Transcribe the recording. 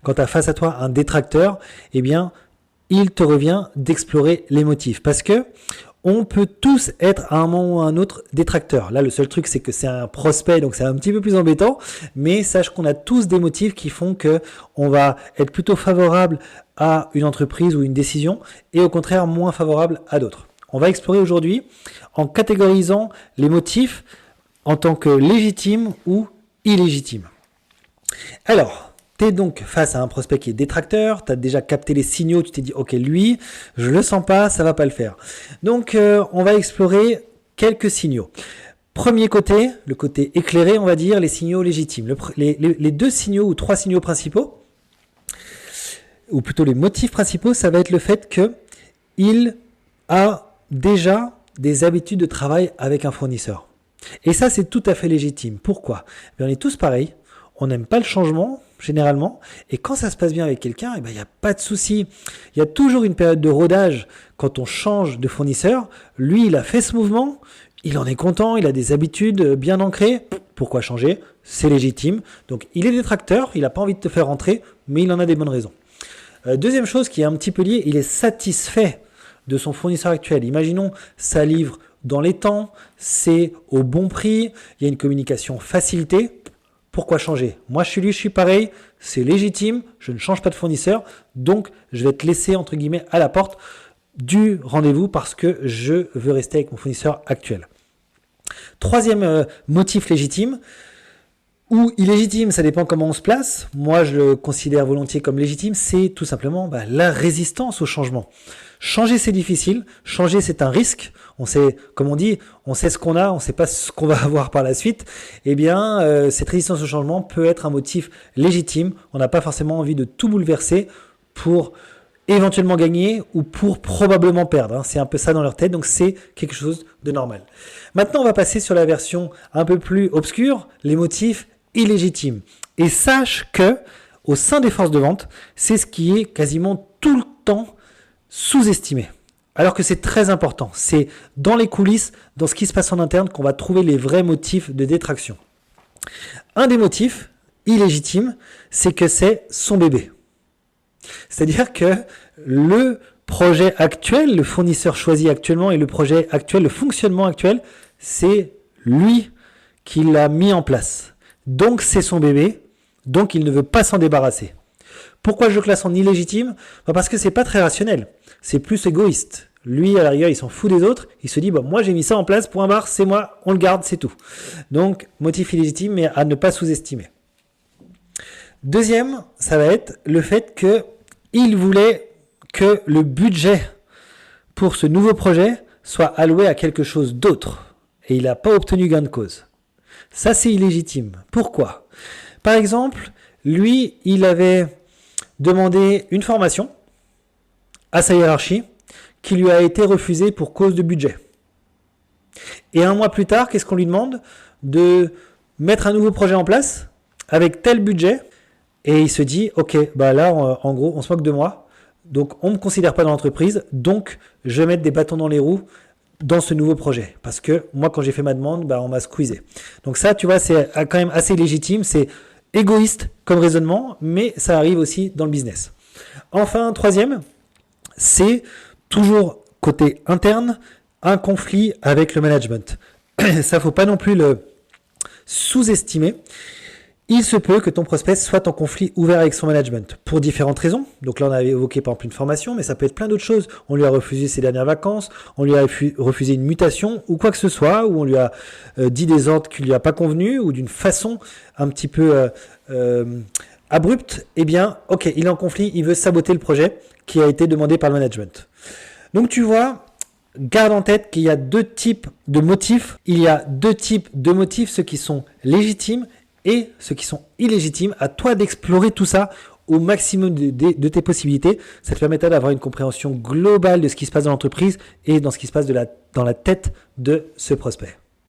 quand tu as face à toi un détracteur, eh bien, il te revient d'explorer les motifs. Parce que on peut tous être à un moment ou à un autre détracteur. Là, le seul truc, c'est que c'est un prospect, donc c'est un petit peu plus embêtant. Mais sache qu'on a tous des motifs qui font que on va être plutôt favorable à une entreprise ou une décision et au contraire moins favorable à d'autres. On va explorer aujourd'hui en catégorisant les motifs en tant que légitimes ou illégitimes. Alors, tu es donc face à un prospect qui est détracteur, tu as déjà capté les signaux, tu t'es dit « Ok, lui, je le sens pas, ça va pas le faire ». Donc, on va explorer quelques signaux. Premier côté, le côté éclairé, on va dire, les signaux légitimes. Les deux signaux ou trois signaux principaux, ou plutôt les motifs principaux, ça va être le fait qu'il a déjà des habitudes de travail avec un fournisseur. Et ça, c'est tout à fait légitime. Pourquoi ? On est tous pareils, on n'aime pas le changement, généralement, et quand ça se passe bien avec quelqu'un, il n'y a pas de souci. Il y a toujours une période de rodage quand on change de fournisseur. Lui, il a fait ce mouvement, il en est content, il a des habitudes bien ancrées. Pourquoi changer ? C'est légitime. Donc, il est détracteur, il n'a pas envie de te faire rentrer, mais il en a des bonnes raisons. Deuxième chose qui est un petit peu liée, il est satisfait de son fournisseur actuel. Imaginons, ça livre dans les temps, c'est au bon prix, il y a une communication facilitée. Pourquoi changer ? Moi, je suis pareil, c'est légitime, je ne change pas de fournisseur, donc je vais te laisser, entre guillemets, à la porte du rendez-vous parce que je veux rester avec mon fournisseur actuel. Troisième motif légitime, ou illégitime, ça dépend comment on se place. Moi, je le considère volontiers comme légitime, c'est tout simplement la résistance au changement. Changer, c'est difficile. Changer, c'est un risque. On sait, comme on dit, on sait ce qu'on a, on ne sait pas ce qu'on va avoir par la suite. Eh bien, cette résistance au changement peut être un motif légitime. On n'a pas forcément envie de tout bouleverser pour éventuellement gagner ou pour probablement perdre. C'est un peu ça dans leur tête, donc c'est quelque chose de normal. Maintenant, on va passer sur la version un peu plus obscure, les motifs illégitimes. Et sache que au sein des forces de vente, c'est ce qui est quasiment tout le temps sous-estimé. Alors que c'est très important. C'est dans les coulisses, dans ce qui se passe en interne, qu'on va trouver les vrais motifs de détraction. Un des motifs illégitimes, c'est que c'est son bébé. C'est-à-dire que le projet actuel, le fournisseur choisi actuellement et le projet actuel, le fonctionnement actuel, c'est lui qui l'a mis en place. Donc c'est son bébé, donc il ne veut pas s'en débarrasser. Pourquoi je le classe en illégitime ? Parce que c'est pas très rationnel, c'est plus égoïste. Lui, à la rigueur, il s'en fout des autres, il se dit moi j'ai mis ça en place, point barre, c'est moi, on le garde, c'est tout. Donc motif illégitime, mais à ne pas sous-estimer. Deuxième, ça va être le fait qu'il voulait que le budget pour ce nouveau projet soit alloué à quelque chose d'autre. Et il n'a pas obtenu gain de cause. Ça, c'est illégitime. Pourquoi ? Par exemple, lui, il avait demandé une formation à sa hiérarchie qui lui a été refusée pour cause de budget. Et un mois plus tard, qu'est-ce qu'on lui demande ? De mettre un nouveau projet en place avec tel budget. Et il se dit, ok, là, en gros, on se moque de moi. Donc, on ne me considère pas dans l'entreprise. Donc, je vais mettre des bâtons dans les roues dans ce nouveau projet. Parce que moi, quand j'ai fait ma demande, on m'a squeezé. Donc ça, tu vois, c'est quand même assez légitime. C'est égoïste comme raisonnement, mais ça arrive aussi dans le business. Enfin, troisième, c'est toujours côté interne, un conflit avec le management. Ça, faut pas non plus le sous-estimer. Il se peut que ton prospect soit en conflit ouvert avec son management pour différentes raisons. Donc là, on avait évoqué par exemple une formation, mais ça peut être plein d'autres choses. On lui a refusé ses dernières vacances, on lui a refusé une mutation ou quoi que ce soit, ou on lui a dit des ordres qui lui a pas convenu ou d'une façon un petit peu abrupte. Eh bien, ok, il est en conflit, il veut saboter le projet qui a été demandé par le management. Donc tu vois, garde en tête qu'il y a deux types de motifs. Il y a deux types de motifs, ceux qui sont légitimes et ceux qui sont illégitimes. À toi d'explorer tout ça au maximum de tes possibilités. Ça te permettra d'avoir une compréhension globale de ce qui se passe dans l'entreprise et dans ce qui se passe dans la tête de ce prospect.